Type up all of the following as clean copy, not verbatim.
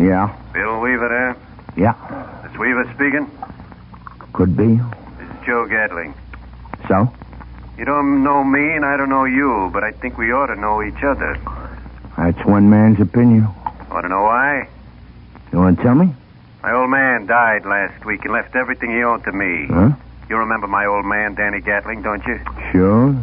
Yeah. Bill Weaver there? Yeah. It's Weaver speaking? Could be. This is Joe Gatling. So? You don't know me and I don't know you, but I think we ought to know each other. That's one man's opinion. Want to know why? You want to tell me? My old man died last week and left everything he owned to me. Huh? You remember my old man, Danny Gatling, don't you? Sure.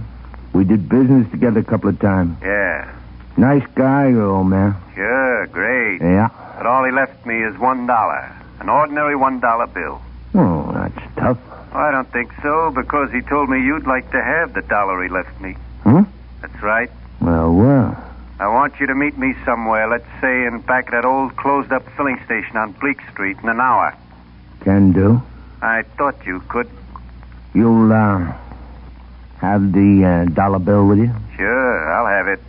We did business together a couple of times. Yeah. Nice guy, your old man. Sure, great. Yeah. But all he left me is $1. An ordinary $1 bill. Oh, that's tough. I don't think so, because he told me you'd like to have the dollar he left me. Huh? That's right. Well. I want you to meet me somewhere, let's say in back of that old closed-up filling station on Bleak Street in an hour. Can do. I thought you could. You'll, have the dollar bill with you? Sure, I'll have it.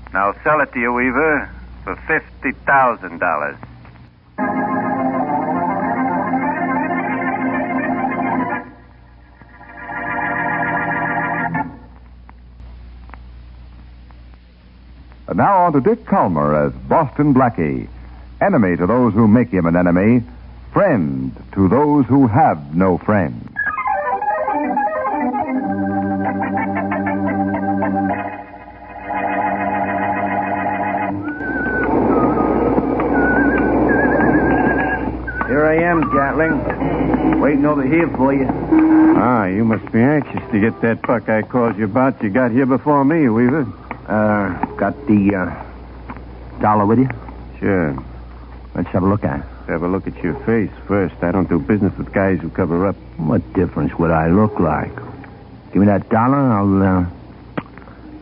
And I'll sell it to you, Weaver, for $50,000. And now on to Dick Calmer as Boston Blackie. Enemy to those who make him an enemy. Friend to those who have no friend. Here I am, Gatling. Waiting over here for you. Ah, you must be anxious to get that buck I called you about. You got here before me, Weaver. Got the, dollar with you? Sure. Let's have a look at it. Have a look at your face first. I don't do business with guys who cover up. What difference would I look like? Give me that dollar, I'll,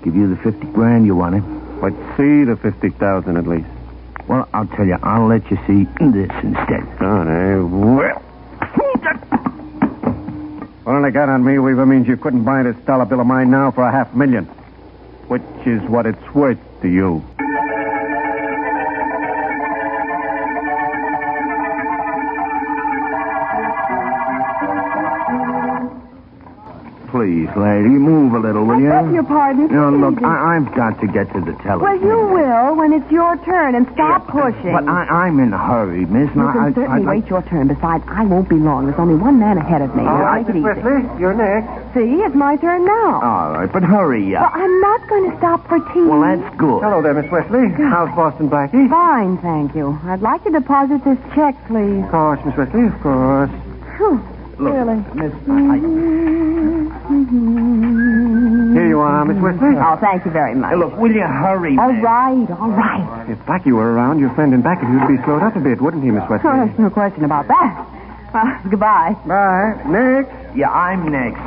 give you the 50 grand you wanted. Let's see the 50,000 at least. Well, I'll tell you, I'll let you see this instead. Oh, well. What I got on me, Weaver, means you couldn't buy this dollar bill of mine now for $500,000. Which is what it's worth to you. Please, lady, move a little, will you? I beg your pardon. No, look, Easy. I've got to get to the telephone. Well, you will when it's your turn, and stop pushing. But I'm in a hurry, miss. You can certainly wait your turn. Besides, I won't be long. There's only one man ahead of me. Take it easy. Wesley, you're next. See, it's my turn now. All right, but hurry Well, up. I'm not going to stop for tea. Well, that's good. Hello there, Miss Wesley. How's Boston Blackie? Fine, thank you. I'd like to deposit this check, please. Of course, Miss Wesley, of course. Whew, Look, really? miss, Here you are, Miss Wesley. Oh, thank you very much. Hey, look, will you hurry, All miss? right, all right. If Blackie were around, your friend in back of you'd be slowed up a bit, wouldn't he, Miss Wesley? Oh, there's no question about that. Goodbye. Bye. Next. Yeah, I'm next.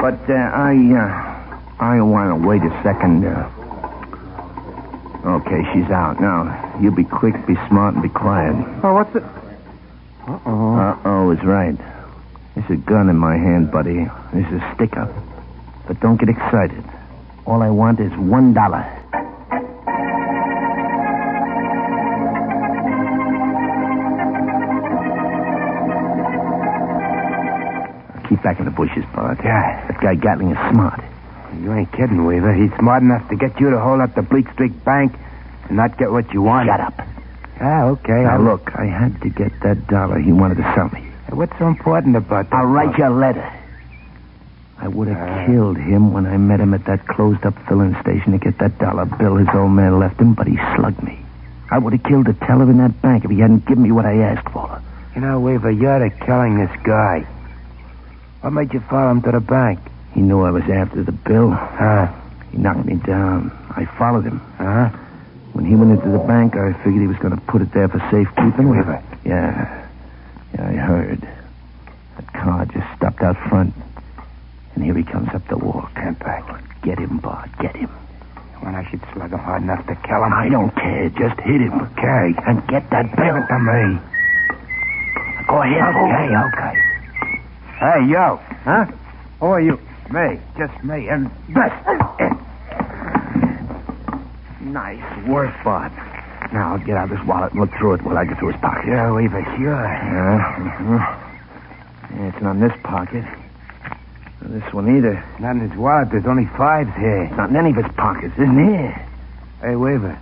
But, I want to wait a second. Okay, she's out. Now, you be quick, be smart, and be quiet. Oh, what's it? Uh-oh. Uh-oh is right. There's a gun in my hand, buddy. There's a sticker. But don't get excited. All I want is $1. Keep back in the bushes, Bart. Yeah. That guy Gatling is smart. You ain't kidding, Weaver. He's smart enough to get you to hold up the Bleak Street Bank and not get what you want. Shut up. Ah, okay. Now, look, I had to get that dollar he wanted to sell me. What's so important about that? I'll write you a letter. I would have killed him when I met him at that closed-up filling station to get that dollar bill his old man left him, but he slugged me. I would have killed the teller in that bank if he hadn't given me what I asked for. You know, Weaver, you're the killing this guy. What made you follow him to the bank? He knew I was after the bill. Huh? He knocked me down. I followed him. Uh-huh. When he went into the bank, I figured he was going to put it there for safekeeping. Weaver. Yeah, I heard. That car just stopped out front. And here he comes up the walk. Get back. Get him, Bart. Get him. When I should slug him hard enough to kill him. I don't care. Just hit him. Okay. And get that bill. Give it to me. Go ahead. Okay. Hey, yo. Huh? Who are you? Me. Just me. And Nice work, Bart. Now, I'll get out this wallet and look through it while I get through his pocket. Sure, Weaver, sure. Yeah, it's not in this pocket. Not this one either. Not in his wallet. There's only fives here. It's not in any of his pockets, isn't here? Hey, Weaver.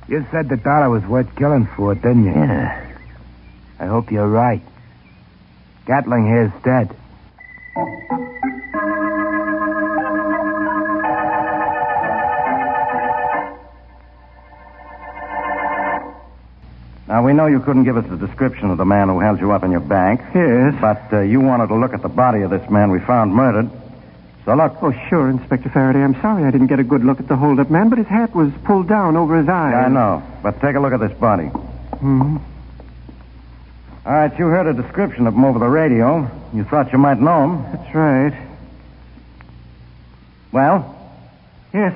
You said the dollar was worth killing for, didn't you? Yeah. I hope you're right. Gatling here's dead. Now, we know you couldn't give us the description of the man who held you up in your bank. Yes. But you wanted to look at the body of this man we found murdered. So look. Oh, sure, Inspector Faraday. I'm sorry I didn't get a good look at the hold-up man, but his hat was pulled down over his eyes. I know. But take a look at this body. Hmm. All right, you heard a description of him over the radio. You thought you might know him. That's right. Well? Yes.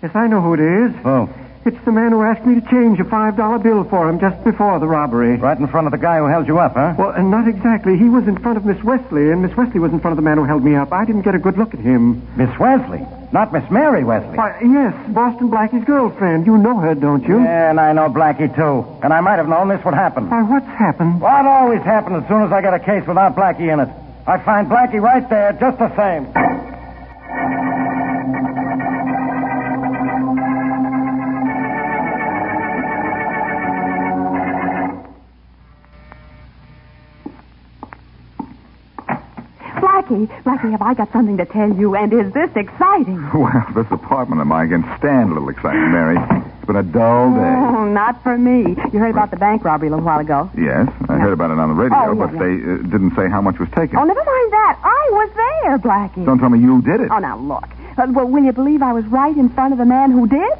Yes, I know who it is. Who? It's the man who asked me to change a $5 bill for him just before the robbery. Right in front of the guy who held you up, huh? Well, not exactly. He was in front of Miss Wesley, and Miss Wesley was in front of the man who held me up. I didn't get a good look at him. Miss Wesley. Not Miss Mary Wesley. Why, yes, Boston Blackie's girlfriend. You know her, don't you? Yeah, and I know Blackie, too. And I might have known this would happen. Why, what's happened? What always happens as soon as I get a case without Blackie in it? I find Blackie right there, just the same. Blackie, have I got something to tell you, and is this exciting? Well, this apartment of mine can stand a little excitement, Mary. It's been a dull day. Oh, not for me. You heard about the bank robbery a little while ago. Yes, I heard about it on the radio, Oh, yeah, but they didn't say how much was taken. Oh, never mind that. I was there, Blackie. Don't tell me you did it. Oh, now, look. Well, will you believe I was right in front of the man who did?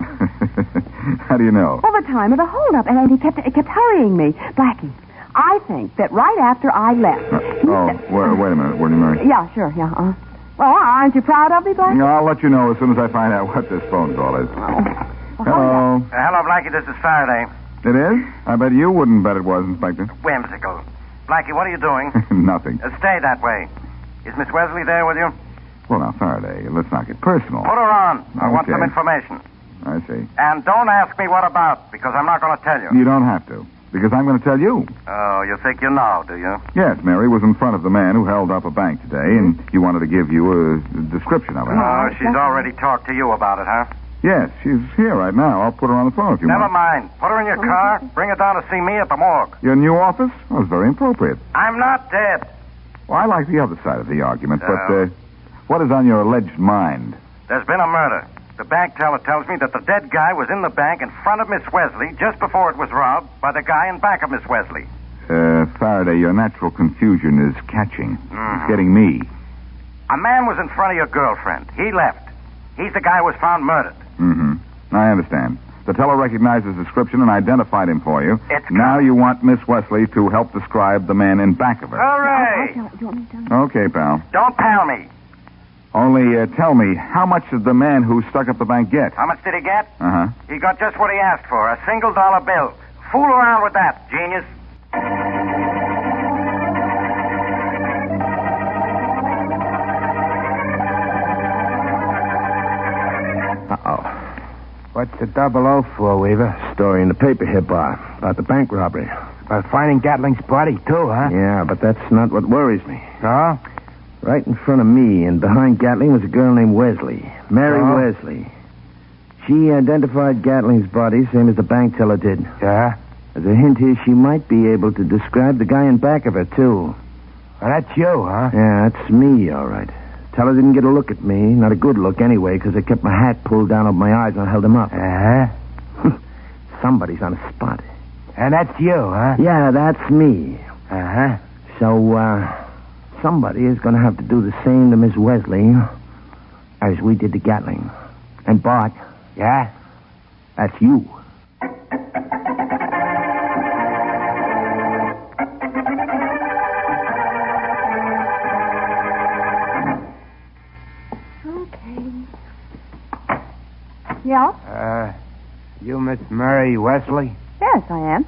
How do you know? Well, the time of the holdup, and he kept hurrying me. Blackie, I think that right after I left... Wait a minute. What do you mean? Yeah, sure, yeah. Well, aren't you proud of me, Blackie? No, I'll let you know as soon as I find out what this phone call is. Hello. Hello, Blackie. This is Faraday. It is? I bet you wouldn't bet it was, Inspector. Whimsical. Blackie, what are you doing? Nothing. Stay that way. Is Miss Wesley there with you? Well, now, Faraday, let's not get personal. Put her on. I want Okay. some information. I see. And don't ask me what about, because I'm not going to tell you. You don't have to, because I'm going to tell you. Oh, you think you know, do you? Yes, Mary was in front of the man who held up a bank today, and he wanted to give you a description of it. Oh, she's already talked to you about it, huh? Yes, she's here right now. I'll put her on the phone if you Never want. mind. Put her in your car. Bring her down to see me at the morgue. Your new office? Well, it's very appropriate. I'm not dead. Well, I like the other side of the argument, Oh. but what is on your alleged mind? There's been a murder. The bank teller tells me that the dead guy was in the bank in front of Miss Wesley just before it was robbed by the guy in back of Miss Wesley. Faraday, your natural confusion is catching. Mm-hmm. It's getting me. A man was in front of your girlfriend. He left. He's the guy who was found murdered. Mm-hmm. I understand. The teller recognized his description and identified him for you. It's Now you want Miss Wesley to help describe the man in back of her. Hooray! Do you want me to tell you? Okay, pal. Don't tell me. Only tell me, how much did the man who stuck up the bank get? How much did he get? Uh-huh. He got just what he asked for, a $1 bill. Fool around with that, genius. Uh-oh. What's the 00 for, Weaver? Story in the paper here, Bar, about the bank robbery. About finding Gatling's body, too, huh? Yeah, but that's not what worries me. No? Right in front of me and behind Gatling was a girl named Wesley. Mary Oh. Wesley. She identified Gatling's body, same as the bank teller did. Yeah? As a hint here, she might be able to describe the guy in back of her, too. Well, that's you, huh? Yeah, that's me, all right. Teller didn't get a look at me. Not a good look, anyway, because I kept my hat pulled down over my eyes and I held him up. Uh-huh. Somebody's on the spot. And that's you, huh? Yeah, that's me. Uh-huh. So, somebody is going to have to do the same to Miss Wesley as we did to Gatling. And Bart, Yeah? that's you. Okay. Yeah? You Miss Mary Wesley? Yes, I am.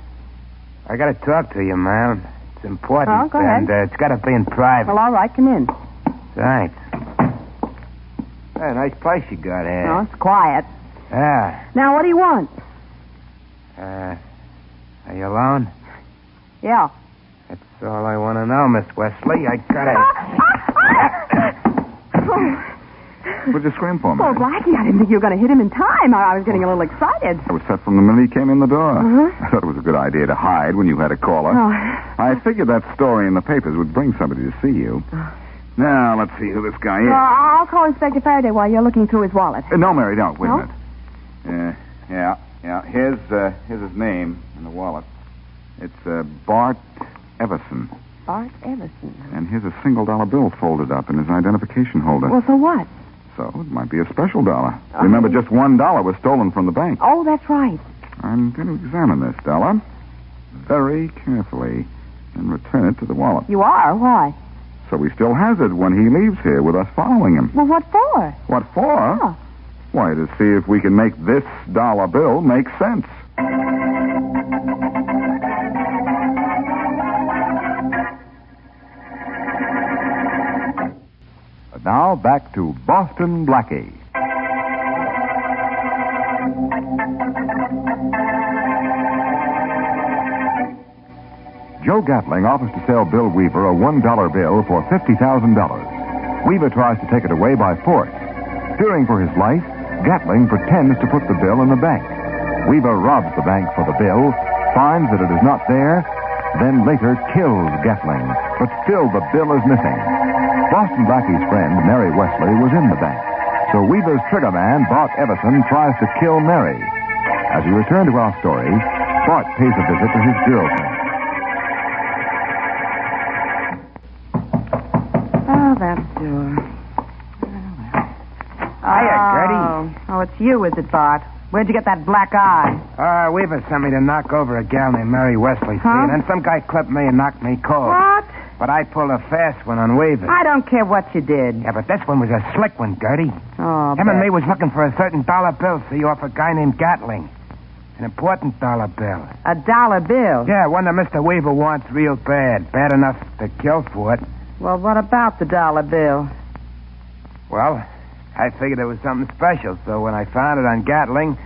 I gotta talk to you, ma'am. It's important. Oh, go ahead. And it's gotta be in private. Well, all right, come in. Thanks. Hey, nice place you got here. Oh, it's quiet. Yeah. Now, what do you want? Are you alone? Yeah. That's all I want to know, Miss Wesley. I gotta... What'd you scream for, Oh, Mary? Blackie, I didn't think you were going to hit him in time. I was getting a little excited. I was set from the minute he came in the door. Uh-huh. I thought it was a good idea to hide when you had a caller. Oh. I figured that story in the papers would bring somebody to see you. Now, let's see who this guy is. I'll call Inspector Faraday while you're looking through his wallet. No, Mary, don't. Wait No? a minute. Yeah. Here's his name in the wallet. It's Bart Everson. Bart Everson. And here's a $1 bill folded up in his identification holder. Well, so what? So it might be a special dollar. Remember, just $1 was stolen from the bank. Oh, that's right. I'm going to examine this dollar very carefully and return it to the wallet. You are? Why? So he still has it when he leaves here with us following him. Well, what for? What for? Oh. Why, to see if we can make this dollar bill make sense. And now back to Boston Blackie. Joe Gatling offers to sell Bill Weaver a $1 bill for $50,000. Weaver tries to take it away by force. Fearing for his life, Gatling pretends to put the bill in the bank. Weaver robs the bank for the bill, finds that it is not there, then later kills Gatling. But still the bill is missing. Boston Blackie's friend, Mary Wesley, was in the bank. So Weaver's trigger man, Bart Everson, tries to kill Mary. As we return to our story, Bart pays a visit to his girlfriend. Oh, that's sure. Hiya, Gertie. Oh, it's you, is it, Bart? Where'd you get that black eye? Weaver sent me to knock over a gal named Mary Wesley, see? Huh? And then some guy clipped me and knocked me cold. What? But I pulled a fast one on Weaver. I don't care what you did. Yeah, but this one was a slick one, Gertie. Oh, Him and me was looking for a certain dollar bill, see, off a guy named Gatling. An important dollar bill. $1 bill? Yeah, one that Mr. Weaver wants real bad. Bad enough to kill for it. Well, what about the $1 bill? Well, I figured it was something special, so when I found it on Gatling,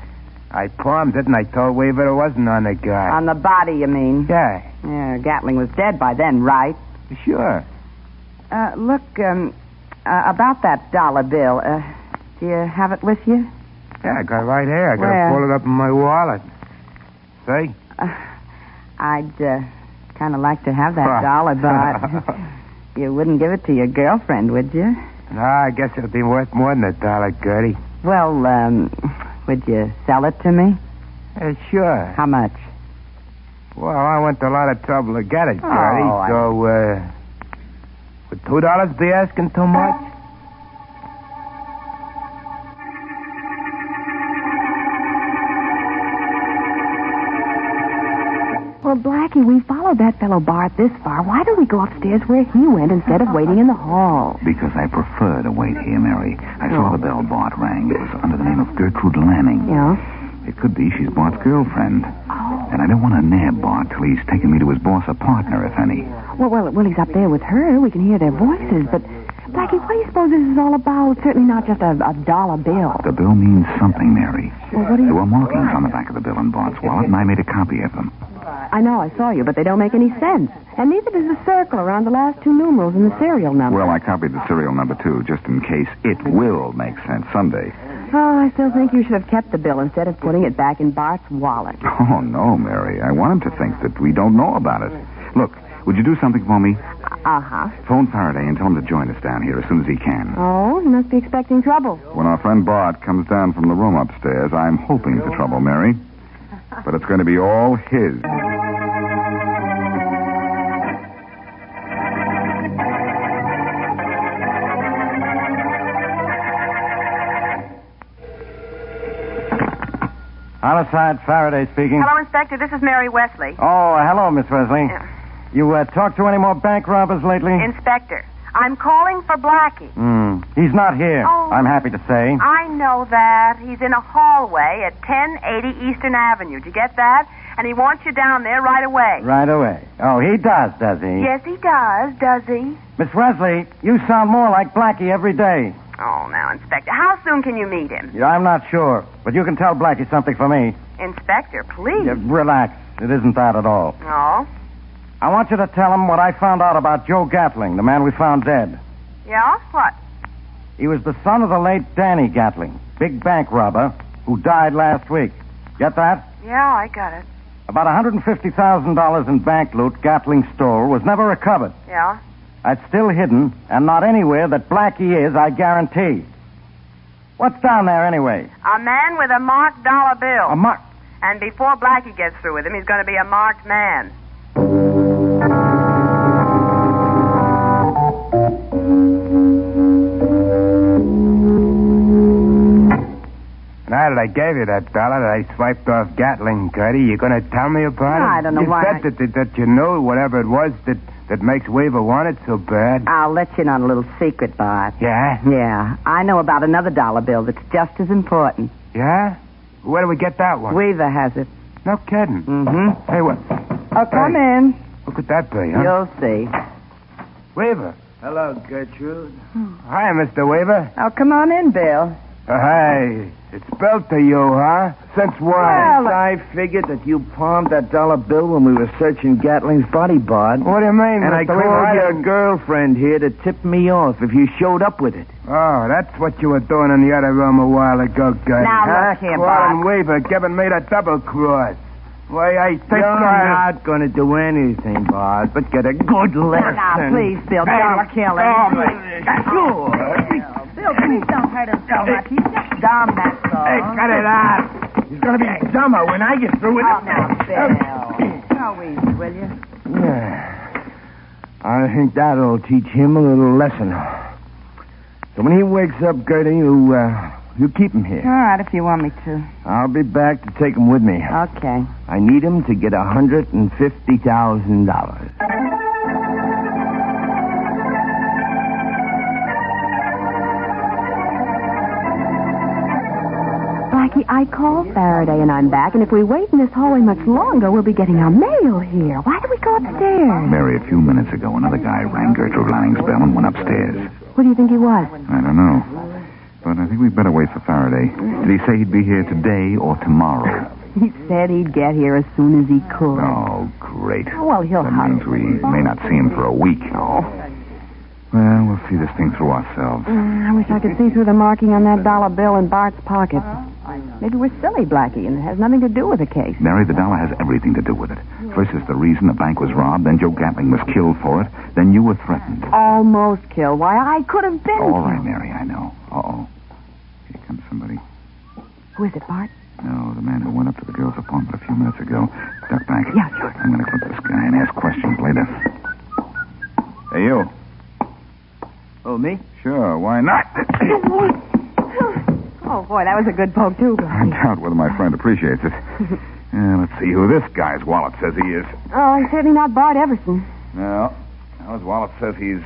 I palmed it and I told Weaver it wasn't on the guy. On the body, you mean? Yeah, Yeah, Gatling was dead by then, right? sure. Look, about that $1 bill, do you have it with you? Yeah, I got it right here. I got Where? to pull it up in my wallet. See? I'd kind of like to have that dollar, but you wouldn't give it to your girlfriend, would you? No, I guess it'll be worth more than $1, Gertie. Well, would you sell it to me? Sure. How much? Well, I went to a lot of trouble to get it, Gertie. Oh, So, would $2 be asking too much? Well, Blackie, we followed that fellow Bart this far. Why don't we go upstairs where he went instead of waiting in the hall? Because I prefer to wait here, Mary. I saw the bell Bart rang. It was under the name of Gertrude Lanning. Yeah? It could be she's Bart's girlfriend. Oh. And I don't want to nab Bart till he's taken me to his boss, a partner, if any. Well, he's up there with her. We can hear their voices. But, Blackie, what do you suppose this is all about? Certainly not just a $1 bill. The bill means something, Mary. Well, what do you... There were markings on the back of the bill in Bart's wallet, and I made a copy of them. I know, I saw you, but they don't make any sense. And neither does the circle around the last two numerals in the serial number. Well, I copied the serial number, too, just in case it will make sense someday. Oh, I still think you should have kept the bill instead of putting it back in Bart's wallet. Oh, no, Mary. I want him to think that we don't know about it. Look, would you do something for me? Uh-huh. Phone Faraday and tell him to join us down here as soon as he can. Oh, he must be expecting trouble. When our friend Bart comes down from the room upstairs, I'm hoping for trouble, Mary. But it's going to be all his. Homicide, Faraday speaking. Hello, Inspector. This is Mary Wesley. Oh, hello, Miss Wesley. Yeah. You talked to any more bank robbers lately? Inspector, I'm calling for Blackie. He's not here. Oh. I'm happy to say. I know that. He's in a hallway at 1080 Eastern Avenue. Did you get that? And he wants you down there right away. Right away. Oh, he does he? Yes, he does he? Miss Wesley, you sound more like Blackie every day. Oh, now, Inspector, how soon can you meet him? Yeah, I'm not sure, but you can tell Blackie something for me. Inspector, please. Yeah, relax. It isn't that at all. Oh? I want you to tell him what I found out about Joe Gatling, the man we found dead. Yeah? What? He was the son of the late Danny Gatling, big bank robber, who died last week. Get that? Yeah, I got it. About $150,000 in bank loot Gatling stole was never recovered. Yeah? That's still hidden, and not anywhere that Blackie is, I guarantee. What's down there, anyway? A man with a marked dollar bill. A mark... And before Blackie gets through with him, he's going to be a marked man. Now that I gave you that dollar that I swiped off Gatling, Gertie, you going to tell me about it? I don't know why. You said that you knew whatever it was that makes Weaver want it so bad. I'll let you in on a little secret, Bart. Yeah? Yeah, I know about another dollar bill that's just as important. Yeah? Where do we get that one? Weaver has it. No kidding. Mm-hmm. Hey, what? Oh, come in. Who could that be, huh? You'll see. Weaver. Hello, Gertrude. Hi, Mr. Weaver. Oh, come on in, Bill. Hey, it's spelled to you, huh? Since when? Well, I figured that you palmed that dollar bill when we were searching Gatling's body, Bart. What do you mean, And I Mr. Weaver? called your girlfriend here to tip me off if you showed up with it. Oh, that's what you were doing in the other room a while ago, Gertie. Now, huh? look here, Calling Bart. Weaver, giving me the double cross. Why, I think You're not going to do anything, Bart, but get a good lesson. Now, please, Bill, Hey, don't kill him. oh, my- Sure. Bill, please don't hurt him so much. He's just dumb, that's all. Hey, cut it out. He's going to be dumber when I get through with Oh, him. now, Bill. Go easy, will you? Yeah. I think that'll teach him a little lesson. So when he wakes up, Gertie, you keep him here. All right, if you want me to. I'll be back to take him with me. Okay. I need him to get $150,000. Blackie, I called Faraday and I'm back, and if we wait in this hallway much longer, we'll be getting our mail here. Why don't we go upstairs? Mary, a few minutes ago, another guy rang Gertrude Lanning's bell and went upstairs. Who do you think he was? I don't know. But I think we'd better wait for Faraday. Did he say he'd be here today or tomorrow? He said he'd get here as soon as he could. Oh, great. Well, he'll That hurry. means we may not see him for a week. Oh. Well, we'll see this thing through ourselves. I wish I could see through the marking on that dollar bill in Bart's pocket. Maybe we're silly, Blackie, and it has nothing to do with the case. Mary, the dollar has everything to do with it. First is the reason the bank was robbed, then Joe Gatling was killed for it, then you were threatened. Almost killed. Why, I could have been. All right, Mary, I know. Uh-oh. Here comes somebody. Who is it, Bart? No, the man who went up to the girl's apartment a few minutes ago. Duck back. Yeah, sure. I'm going to clip this guy and ask questions later. Hey, you. Oh, me? Sure, why not? Oh, boy, that was a good poke, too, I Blackie. doubt whether my friend appreciates it. Let's see who this guy's wallet says he is. Oh, he's certainly not Bart Everson. No. Now his wallet says he's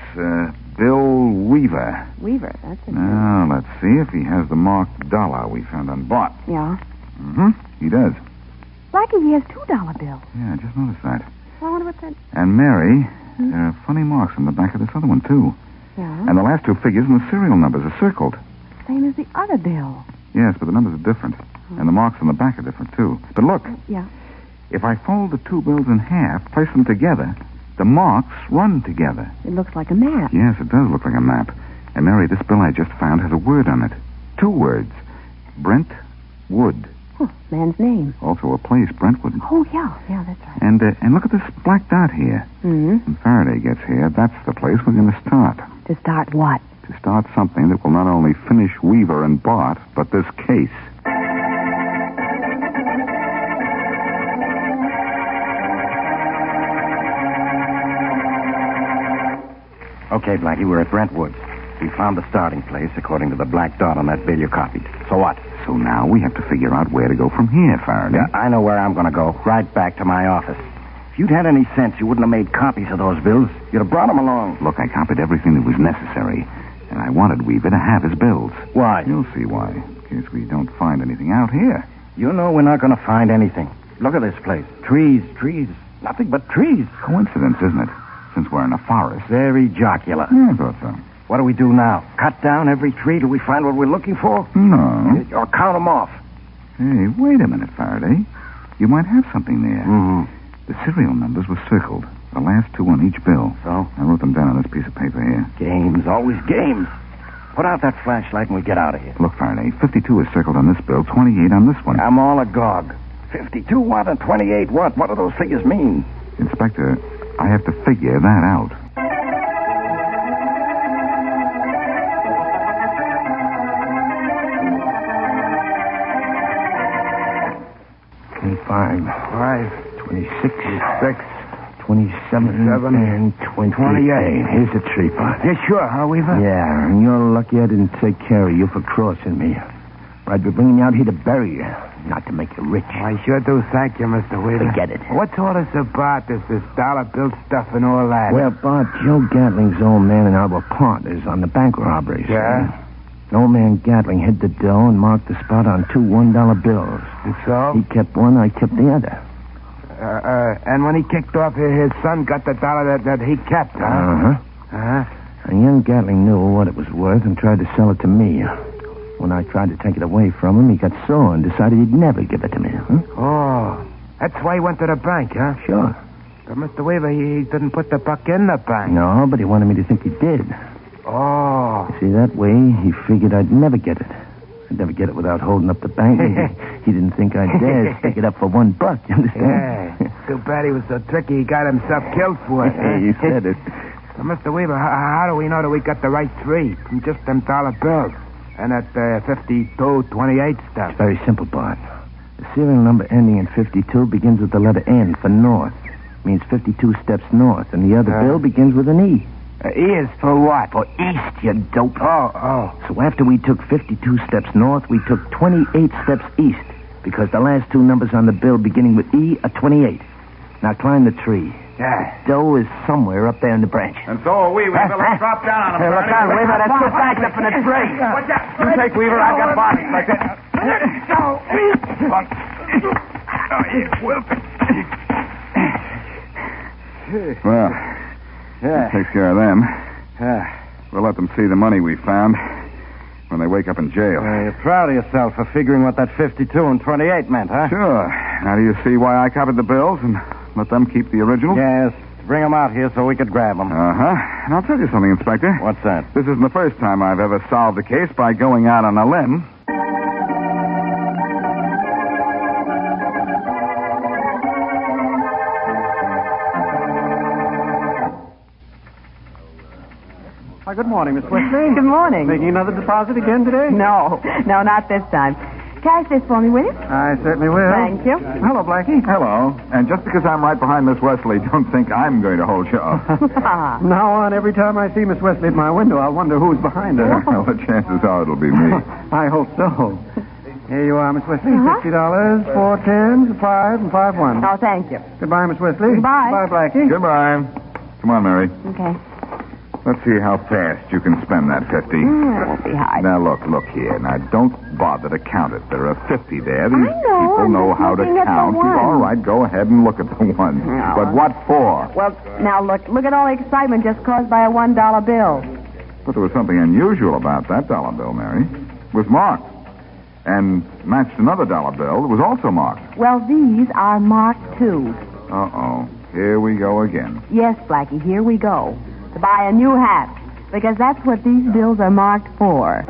Bill Weaver. Weaver, that's it. Now, let's see if he has the marked dollar we found on Bart. Yeah. Mm-hmm. He does. Blackie, he has $2 bills. Yeah, I just noticed that. Well, I wonder what that... And Mary, there are funny marks on the back of this other one, too. Yeah. And the last two figures and the serial numbers are circled. Same as the other bill. Yes, but the numbers are different. And the marks on the back are different, too. But look, Yeah. if I fold the two bills in half, place them together, the marks run together. It looks like a map. Yes, it does look like a map. And Mary, this bill I just found has a word on it. Two words. Brentwood. Oh, man's name. Also a place, Brentwood. Oh, yeah. Yeah, that's right. And look at this black dot here. Mm-hmm. When Faraday gets here, that's the place we're going to start. To start what? To start something that will not only finish Weaver and Bart, but this case. Okay, Blackie, we're at Brentwood. We found the starting place according to the black dot on that bill you copied. So what? So now we have to figure out where to go from here, Faraday. Yeah, I know where I'm going to go. Right back to my office. If you'd had any sense, you wouldn't have made copies of those bills. You'd have brought them along. Look, I copied everything that was necessary, and I wanted Weaver to have his bills. Why? You'll see why, in case we don't find anything out here. You know we're not going to find anything. Look at this place. Trees. Nothing but trees. Coincidence, isn't it? Since we're in a forest. Very jocular. Yeah, I thought so. What do we do now? Cut down every tree till we find what we're looking for? No. Or count them off? Hey, wait a minute, Faraday. You might have something there. Mm-hmm. The serial numbers were circled. The last two on each bill. So? I wrote them down on this piece of paper here. Games. Always games. Put out that flashlight and we get out of here. Look, Faraday, 52 is circled on this bill, 28 on this one. I'm all agog. 52 what and 28 what? What do those figures mean? Inspector, I have to figure that out. Five, 26, 27, and 28. Here's the tree pot. You sure, huh, Weaver? Yeah, and you're lucky I didn't take care of you for crossing me. Or I'd be bringing you out here to bury you, not to make you rich. I sure do thank you, Mr. Weaver. Forget it. What's all this about, this dollar bill stuff and all that? Well, Bart, Joe Gatling's old man and I were partners on the bank robberies. Yeah? Old man Gatling hid the dough and marked the spot on 2 $1 bills. And so? He kept one, I kept the other. And when he kicked off, his son got the dollar that he kept, huh? Uh-huh. Uh-huh. And young Gatling knew what it was worth and tried to sell it to me. When I tried to take it away from him, he got sore and decided he'd never give it to me. Huh? Oh, that's why he went to the bank, huh? Sure. But Mr. Weaver, he didn't put the buck in the bank. No, but he wanted me to think he did. Oh. See, that way, he figured I'd never get it. I'd never get it without holding up the bank. He didn't think I'd dare stick it up for $1, you understand? Yeah. Too bad he was so tricky he got himself killed for it. You said it. Well, Mr. Weaver, how do we know that we got the right tree from just them dollar bills and that 5228 stuff? It's very simple, Bart. The serial number ending in 52 begins with the letter N for north. Means 52 steps north, and the other bill begins with an E. E is for what? For east, you dope. Oh. So after we took 52 steps north, we took 28 steps east, because the last 2 numbers on the bill beginning with E are 28. Now climb the tree. Yeah. Dough is somewhere up there in the branch. And so are we, Weaver. Let's drop down on him. Hey, look out, Weaver. That's 2 bags up in the tree. You take Weaver. I've got Bart, Inspector. Well, that takes care of them. We'll let them see the money we found when they wake up in jail. You're proud of yourself for figuring what that 52 and 28 meant, huh? Sure. Now do you see why I copied the bills and let them keep the original? Yes. Bring them out here so we could grab them. Uh-huh. And I'll tell you something, Inspector. What's that? This isn't the first time I've ever solved a case by going out on a limb. Hi, good morning, Miss Wesley. Good morning. Making another deposit again today? No, not this time. Cash this for me, will you? I certainly will. Thank you. Hello, Blackie. Hello. And just because I'm right behind Miss Wesley, don't think I'm going to hold you up. Now on, every time I see Miss Wesley at my window, I'll wonder who's behind her. Well, the chances are it'll be me. I hope so. Here you are, Miss Wesley. $50, 4 10s, a 5, and 5 1s. Oh, thank you. Goodbye, Miss Wesley. Goodbye. Bye, Blackie. Goodbye. Come on, Mary. Okay. Let's see how fast you can spend that 50. It won't be hard. Now, look here. Now, don't bother to count it. There are 50 there. These I know. people I'm know just how to looking at the count. ones. All right, go ahead and look at the ones. No. But what for? Well, now look at all the excitement just caused by a $1 bill. But there was something unusual about that dollar bill, Mary. It was marked. And matched another dollar bill that was also marked. Well, these are marked too. Uh-oh. Here we go again. Yes, Blackie, here we go. To buy a new hat. Because that's what these bills are marked for.